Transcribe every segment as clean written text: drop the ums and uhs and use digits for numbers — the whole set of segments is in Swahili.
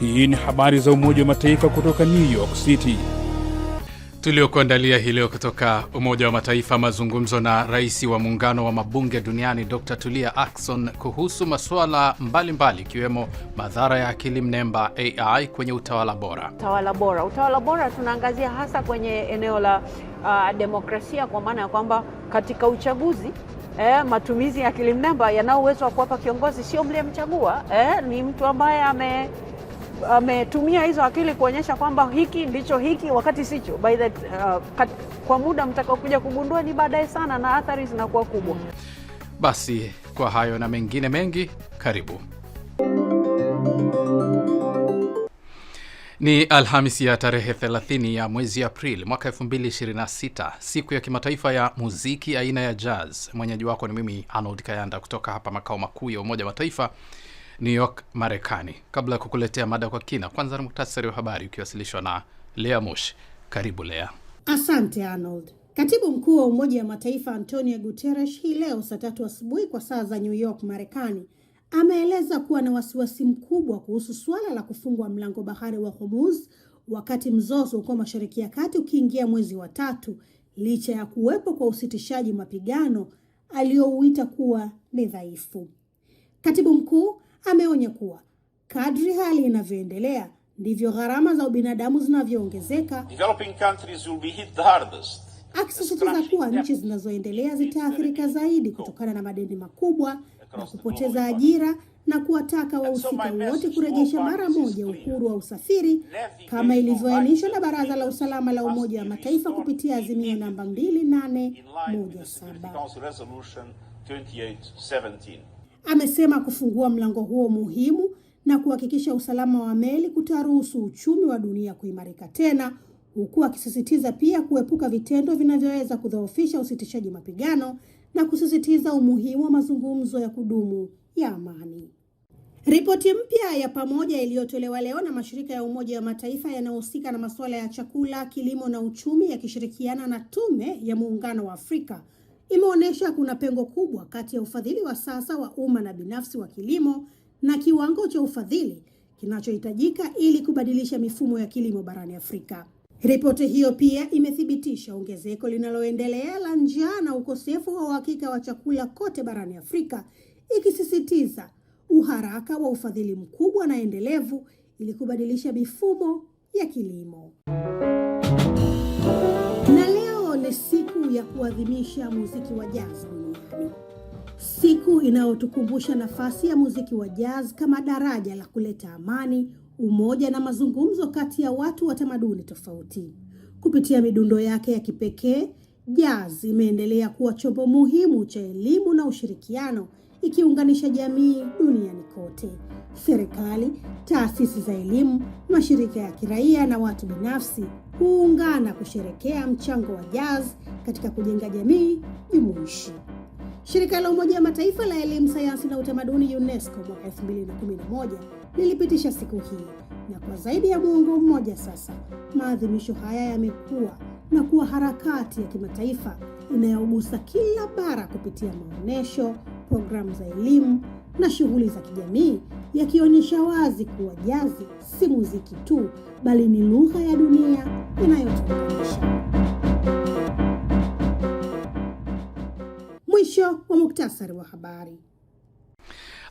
Hii ni habari za Umoja wa Mataifa kutoka New York City. Tuliokuandalia hii leo kutoka Umoja wa Mataifa: mazungumzo na rais wa muungano wa mabunge duniani Dr. Tulia Ackson kuhusu masuala mbalimbali ikiwemo madhara ya akili mnemba AI kwenye utawala bora. Utawala bora tunaangazia hasa kwenye eneo la demokrasia, kwa maana ya kwamba katika uchaguzi matumizi ya akili mnemba yana uwezo wa kuwapa kiongozi sio mliyemchagua, ni mtu ambaye ametumia hizo akili kuonyesha kwamba hiki ndicho hiki wakati sicho. Kwa muda mtakaokuja kugundua ni baadaye sana, na athari zinakuwa kubwa. Basi kwa hayo na mengine mengi, karibu. Ni Alhamisi ya tarehe 30 ya mwezi Aprili mwaka 2026, siku ya kimataifa ya muziki aina ya jazz. Mwenyeji wako ni mimi Arnold Kayanda kutoka hapa makao makuu ya Umoja wa Mataifa, New York, Marekani. Kabla ya kukuletea mada kwa kina, kwanza ni muhtasari wa habari ukiwasilishwa na Lea Moshi. Karibu Lea. Asante Arnold. Katibu mkuu wa Umoja wa Mataifa Antonio Guterres hii leo saa 3 asubuhi kwa saa za New York, Marekani, ameeleza kuwa na wasiwasi mkubwa kuhusu suala la kufungwa mlango bahari wa Hormuz wakati mzozo uko Mashariki ya Kati ukiingia mwezi wa 3, licha ya kuwepo kwa usitishaji mapigano aliyouita kuwa ni dhaifu. Katibu mkuu ameonya kuwa kadri hali inavyoendelea ndivyo gharama za ubinadamu zinavyoongezeka, akisisitiza kuwa nchi zinazoendelea zitaathirika zaidi kutokana na madeni makubwa na kupoteza ajira, na kuwataka wahusika wote kurejesha mara moja uhuru wa usafiri kama ilivyoainishwa na Baraza la Usalama la Umoja wa Mataifa kupitia azimio namba 2817. Amesema kufungua mlango huo muhimu na kuhakikisha usalama wa meli kutaruhusu uchumi wa dunia kuimarika tena, huku akisisitiza pia kuepuka vitendo vinavyoweza kudhoofisha usitishaji mapigano na kusisitiza umuhimu wa mazungumzo ya kudumu ya amani. Ripoti mpya ya pamoja iliyotolewa leo na mashirika ya Umoja wa Mataifa yanayohusika na masuala ya chakula, kilimo na uchumi yakishirikiana na Tume ya Muungano wa Afrika imeonyesha kuna pengo kubwa kati ya ufadhili wa sasa wa umma na binafsi wa kilimo na kiwango cha ufadhili kinachohitajika ili kubadilisha mifumo ya kilimo barani Afrika. Ripoti hiyo pia imethibitisha ongezeko linaloendelea la njaa na ukosefu wa uhakika wa chakula kote barani Afrika, ikisisitiza uharaka wa ufadhili mkubwa na endelevu ili kubadilisha mifumo ya kilimo. Na leo ni siku ya kuadhimisha muziki wa jazz duniani. Siku inayotukumbusha nafasi ya muziki wa jazz kama daraja la kuleta amani, umoja na mazungumzo kati ya watu wa tamaduni tofauti. Kupitia midundo yake ya kipekee, jazz imeendelea kuwa chombo muhimu cha elimu na ushirikiano, ikiunganisha jamii duniani kote. Serikali, taasisi za elimu, mashirika ya kiraia na watu binafsi huungana kusherekea mchango wa jazz katika kujenga jamii jumuishi. Shirika la Umoja wa Mataifa la Elimu, Sayansi na Utamaduni UNESCO mwaka 2011 lilipitisha siku hii, na kwa zaidi ya muongo mmoja sasa, maadhimisho haya yamekuwa na kuwa harakati ya kimataifa inayogusa kila bara kupitia maonesho, programu za elimu na shughuli za kijamii, yakionyesha wazi kuwa jazz si muziki tu, bali ni lugha ya dunia inayotuunganisha. Mwisho wa muktasari wa habari.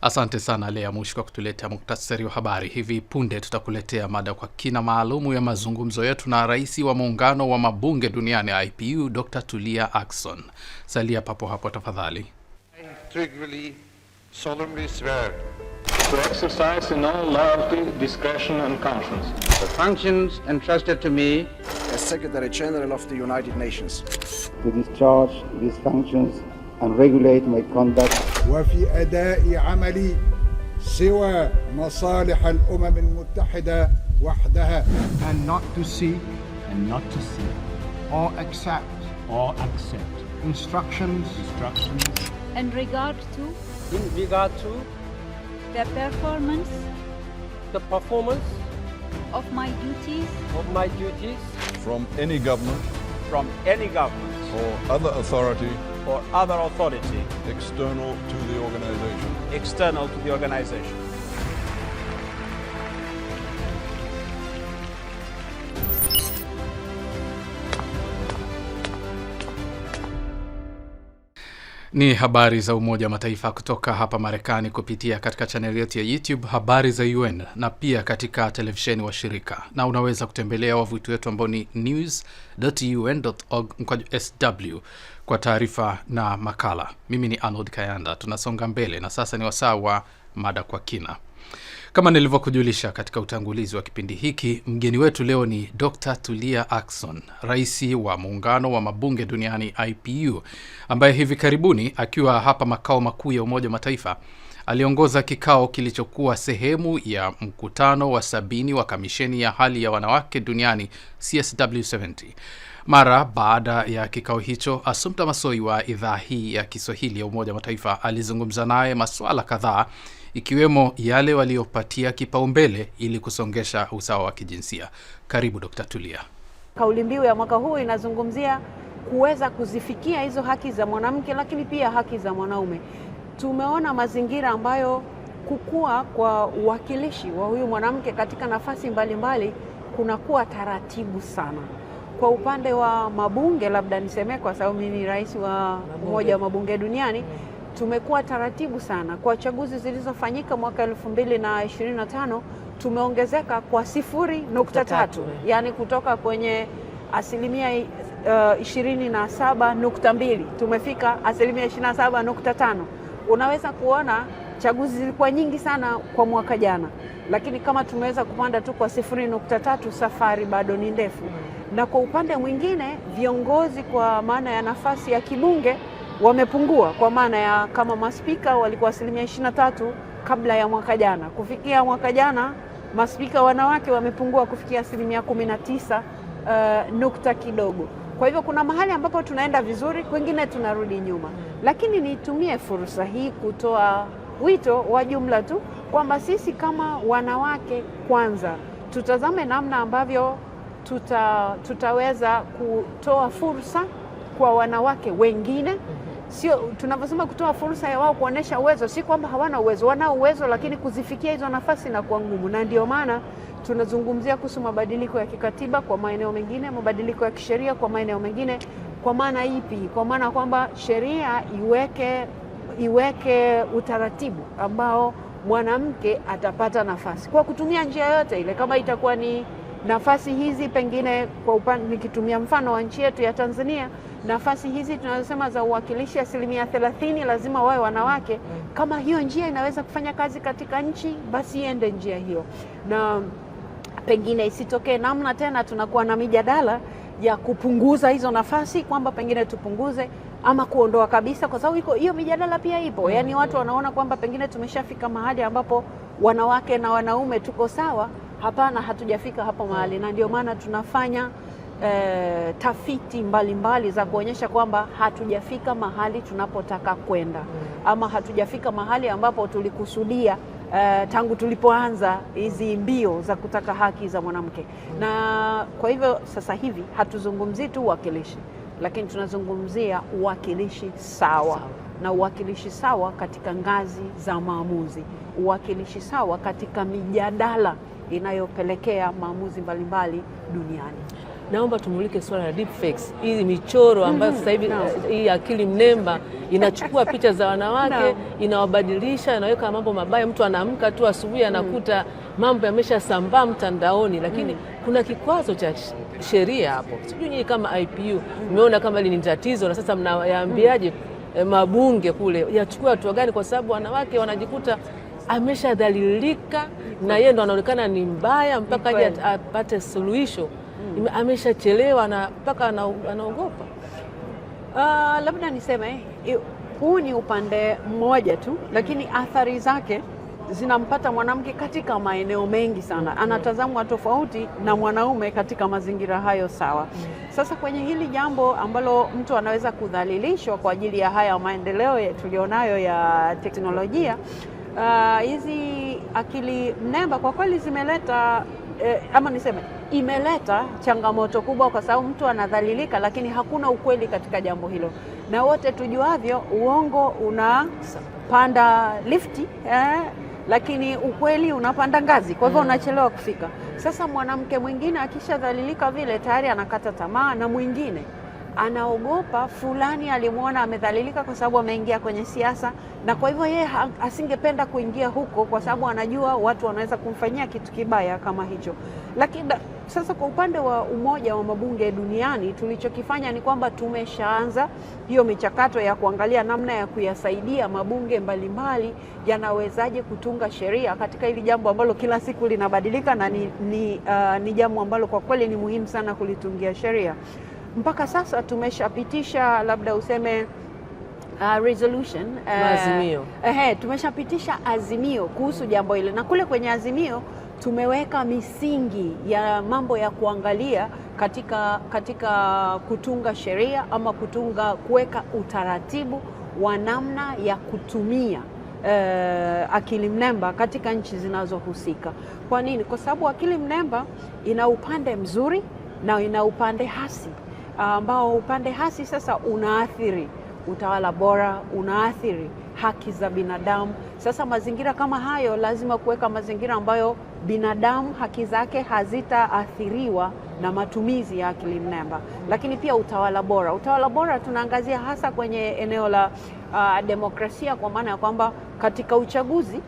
Asante sana Lea Moshi kwa kutuletea muktasari wa habari. Hivi punde tutakuletea mada kwa kina maalumu ya mazungumzo yetu na rais wa muungano wa mabunge duniani IPU Dr. Tulia Ackson. Salia papo hapo tafadhali. I solemnly swear to exercise in all loyalty, discretion and conscience the functions entrusted to me as Secretary General of the United Nations, to discharge these functions and regulate my conduct وفي أداء عملي سوى مصالح الأمم المتحدة وحدها, and not to seek or accept instructions in regard to the performance of my duties from any government or other authority external to the organization. Ni habari za Umoja wa Mataifa kutoka hapa Marekani kupitia katika channel yetu ya YouTube Habari za UN na pia katika televisheni wa shirika. Na unaweza kutembelea wavuti wetu ambao ni news.un.org/sw kwa taarifa na makala. Mimi ni Arnold Kayanda. Tunasonga mbele na sasa ni wasaa wa mada kwa kina. Kama nilivyokujulisha katika utangulizi wa kipindi hiki, mgeni wetu leo ni Dr. Tulia Ackson, rais wa muungano wa mabunge duniani IPU, ambaye hivi karibuni akiwa hapa makao makuu ya Umoja wa Mataifa aliongoza kikao kilichokuwa sehemu ya mkutano wa 70 wa kamisheni ya hali ya wanawake duniani CSW70. Mara baada ya kikao hicho, Assumpta Massoi wa idhaa hii ya Kiswahili ya Umoja wa Mataifa alizungumza naye masuala kadhaa, ikiwemo yale waliopatia kipaumbele ili kusongesha usawa wa kijinsia. Karibu Dr. Tulia. Kauli mbiu ya mwaka huu inazungumzia kuweza kuzifikia hizo haki za mwanamke, lakini pia haki za mwanaume. Tumeona mazingira ambayo kukua kwa uwakilishi wa huyu mwanamke katika nafasi mbalimbali kunakuwa taratibu sana. Kwa upande wa mabunge, labda niseme kwa sababu mimi ni rais wa Umoja wa Mabunge Duniani, tumekuwa taratibu sana. Kwa chaguzi zilizofanyika mwaka 2025 tumeongezeka kwa 0.3, yani kutoka kwenye 27.2 tumefika 27.5. Unaweza kuona chaguzi zilikuwa nyingi sana kwa mwaka jana, lakini kama tumeweza kupanda tu kwa 0.3, safari bado ni ndefu. Na kwa upande mwingine, viongozi kwa maana ya nafasi ya kibunge wamepungua, kwa maana ya kama maspika walikuwa 23 kabla ya mwaka jana. Kufikia mwaka jana maspika wanawake wamepungua kufikia 19 nukta kidogo. Kwa hivyo kuna mahali ambapo tunaenda vizuri, kwingine tunarudi nyuma. Lakini nitumie fursa hii kutoa wito wa jumla tu kwamba sisi kama wanawake kwanza tutazame namna ambavyo tutaweza kutoa fursa kwa wanawake wengine. Sio tunaposema kutoa fursa ya wao kuonesha uwezo, si kwamba hawana uwezo, wanao uwezo, lakini kuzifikia hizo nafasi na kwa ngumu. Na ndio maana tunazungumzia kuhusu mabadiliko ya kikatiba kwa maeneo mengine, mabadiliko ya kisheria kwa maeneo mengine. Kwa maana ipi? Kwa maana kwamba sheria iweke utaratibu ambao mwanamke atapata nafasi kwa kutumia njia yote ile. Kama itakuwa ni nafasi hizi, pengine kwa upande nikitumia mfano wa nchi yetu ya Tanzania, nafasi hizi tunazosema za uwakilishi 30% lazima wawe wanawake. Kama hiyo njia inaweza kufanya kazi katika nchi, basi iende njia hiyo. Na pengine isitokee namna tena tunakuwa na mijadala ya kupunguza hizo nafasi, kwamba pengine tupunguze ama kuondoa kabisa, kwa sababu hiyo mijadala pia ipo. Yaani watu wanaona kwamba pengine tumeshafika mahali ambapo wanawake na wanaume tuko sawa. Hapana, hatujafika hapo mahali, na ndio maana tunafanya tafiti mbalimbali za kuonyesha kwamba hatujafika mahali tunapotaka kwenda, ama hatujafika mahali ambapo tulikusudia tangu tulipoanza hizi mbio za kutaka haki za mwanamke. Na kwa hivyo sasa hivi hatuzungumzii tu uwakilishi, lakini tunazungumzia uwakilishi sawa. Na uwakilishi sawa katika ngazi za maamuzi, uwakilishi sawa katika mijadala inayopelekea maamuzi mbalimbali duniani. Naomba tumulike swala la deepfakes. Hii michoro ambayo sasa hivi hii akili mnemba inachukua picha za wanawake, inawabadilisha, inaweka mambo mabaya. Mtu anaamka tu asubuhi anakuta mambo yameshasambaa mtandaoni, lakini kuna kikwazo cha sheria hapo. Sijui nyinyi kama IPU umeona kama hili ni tatizo, na sasa mnayaambiaje mabunge kule yachukua hatua gani, kwa sababu wanawake wanajikuta ameshadhalilika na yeye ndo anaonekana ni mbaya mpaka aje apate suluhisho. Ameshachelewa na mpaka anaogopa. Labda niseme huu ni upande mmoja tu, lakini athari zake zinampata mwanamke katika maeneo mengi sana. Anatazamwa tofauti na mwanaume katika mazingira hayo sawa. Sasa kwenye hili jambo ambalo mtu anaweza kudhalilishwa kwa ajili ya haya maendeleo tulionayo ya teknolojia, hizi akili mnemba kwa kweli zimeleta ama niseme imeleta changamoto kubwa, kwa sababu mtu anadhalilika, lakini hakuna ukweli katika jambo hilo. Na wote tujuavyo uongo unapanda lifti, lakini ukweli unapanda ngazi, kwa hivyo unachelewa kufika. Sasa mwanamke mwingine akishadhalilika vile tayari anakata tamaa, na mwingine anaogopa fulani alimwona amedhalilika kwa sababu ameingia kwenye siasa, na kwa hivyo yeye asingependa kuingia huko kwa sababu anajua watu wanaweza kumfanyia kitu kibaya kama hicho. Lakini sasa kwa upande wa umoja wa mabunge duniani, tulichokifanya ni kwamba tumeshaanza hiyo michakato ya kuangalia namna ya kuyasaidia mabunge mbalimbali yanawezaje kutunga sheria katika hili jambo ambalo kila siku linabadilika, na ni jambo ambalo kwa kweli ni muhimu sana kulitungia sheria. Mpaka sasa tumeshapitisha labda useme resolution, azimio. Tumeshapitisha azimio kuhusu jambo hili, na kule kwenye azimio tumeweka misingi ya mambo ya kuangalia katika kutunga sheria ama kuweka utaratibu wa namna ya kutumia akili mnemba katika nchi zinazohusika. Kwa nini? Kwa sababu akili mnemba ina upande mzuri na ina upande hasi, ambao upande hasi sasa unaathiri utawala bora, unaathiri haki za binadamu. Sasa mazingira kama hayo lazima kuweka mazingira ambayo binadamu haki zake hazitaathiriwa na matumizi ya akili mnemba. Lakini pia utawala bora tunaangazia hasa kwenye eneo la demokrasia, kwa maana ya kwamba katika uchaguzi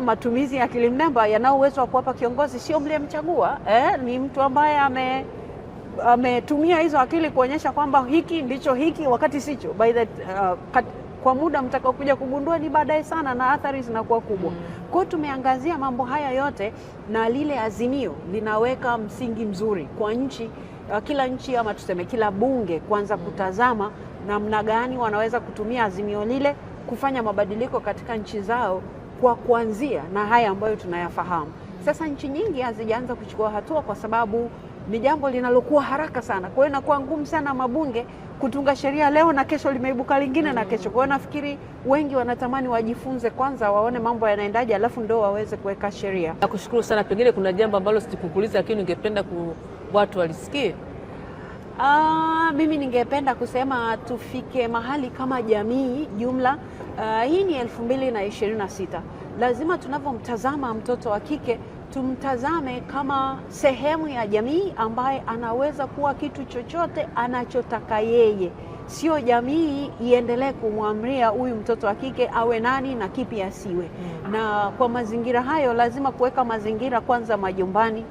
matumizi ya akili mnemba yana uwezo wa kuwapa kiongozi sio mliyemchagua, ni mtu ambaye ametumia hizo akili kuonyesha kwamba hiki ndicho hiki wakati sicho. Kwa muda mtakaokuja kugundua ni baadaye sana, na athari zinakuwa kubwa. Kwa hiyo tumeangazia mambo haya yote, na lile azimio linaweka msingi mzuri kwa nchi, kila nchi ama tuseme kila bunge kwanza kutazama namna gani wanaweza kutumia azimio lile kufanya mabadiliko katika nchi zao, kwa kuanzia na haya ambayo tunayafahamu. Sasa nchi nyingi hazijaanza kuchukua hatua kwa sababu ni jambo linalokuwa haraka sana. Kwa hiyo inakuwa ngumu sana mabunge kutunga sheria leo na kesho limeibuka lingine na kesho. Kwa hiyo nafikiri wengi wanatamani wajifunze kwanza, waone mambo yanaendaje, alafu ndio waweze kuweka sheria. Nakushukuru sana. Pengine kuna jambo ambalo sikukuuliza lakini ungependa watu walisikie? Mimi ningependa kusema tufike mahali kama jamii jumla. Hii ni 2026. Lazima tunapomtazama mtoto wa kike tumtazame kama sehemu ya jamii ambaye anaweza kuwa kitu chochote anachotaka yeye. Sio jamii iendelee kumwamria huyu mtoto wa kike awe nani na kipi asiwe. Na kwa mazingira hayo lazima kuweka mazingira kwanza majumbani,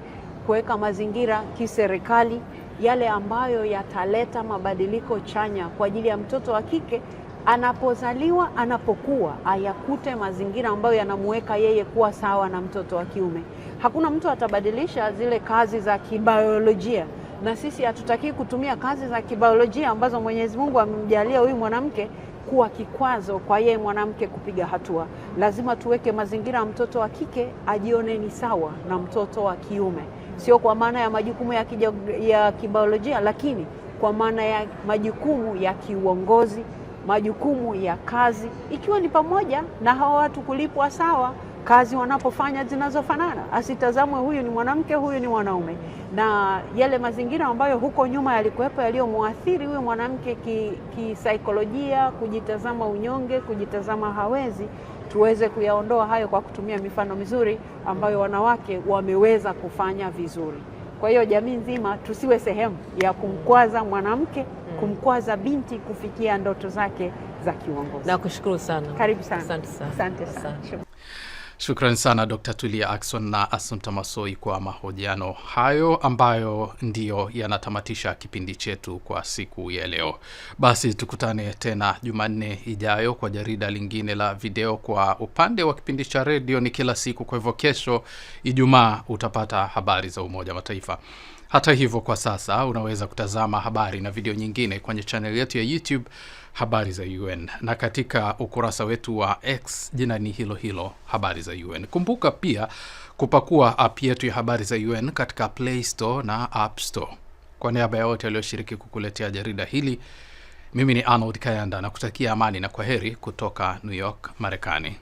kuweka mazingira kiserikali, yale ambayo yataleta mabadiliko chanya kwa ajili ya mtoto wa kike anapozaliwa, anapokuwa, ayakute mazingira ambayo yanamuweka yeye kuwa sawa na mtoto wa kiume. Hakuna mtu atabadilisha zile kazi za kibiolojia, na sisi hatutaki kutumia kazi za kibiolojia ambazo Mwenyezi Mungu amemjalia huyu mwanamke kuwa kikwazo kwa yeye mwanamke kupiga hatua. Lazima tuweke mazingira ya mtoto wa kike ajione ni sawa na mtoto wa kiume, sio kwa maana ya majukumu ya kibiolojia, lakini kwa maana ya majukumu ya kiuongozi, majukumu ya kazi, ikiwa ni pamoja na hawa watu kulipwa sawa kazi wanapofanya zinazofanana. Asitazamwe huyu ni mwanamke, huyu ni mwanaume. Na yale mazingira ambayo huko nyuma yalikuwepo yaliyomuathiri huyu mwanamke kisaikolojia, kujitazama unyonge, kujitazama hawezi, tuweze kuyaondoa hayo kwa kutumia mifano mizuri ambayo wanawake wameweza kufanya vizuri. Kwa hiyo jamii nzima tusiwe sehemu ya kumkwaza mwanamke, kumkwaza binti kufikia ndoto zake za kiuongozi. Nakushukuru sana. Karibu sana. Asante sana. Asante sana. Shukrani sana Dr. Tulia Ackson na Assumpta Massoi kwa mahojiano hayo ambayo ndiyo yanatamatisha kipindi chetu kwa siku ya leo. Basi tukutane tena Jumanne ijayo kwa jarida lingine la video. Kwa upande wa kipindi cha redio ni kila siku, kwa hivyo kesho Ijumaa utapata habari za Umoja wa Mataifa. Hata hivyo kwa sasa unaweza kutazama habari na video nyingine kwenye channel yetu ya YouTube Habari za UN, na katika ukurasa wetu wa X jina ni hilo hilo Habari za UN. Kumbuka pia kupakua app yetu ya Habari za UN katika Play Store na App Store. Kwa niaba ya wote walioshiriki kukuletea jarida hili, mimi ni Arnold Kayanda na kutakia amani na kwaheri kutoka New York, Marekani.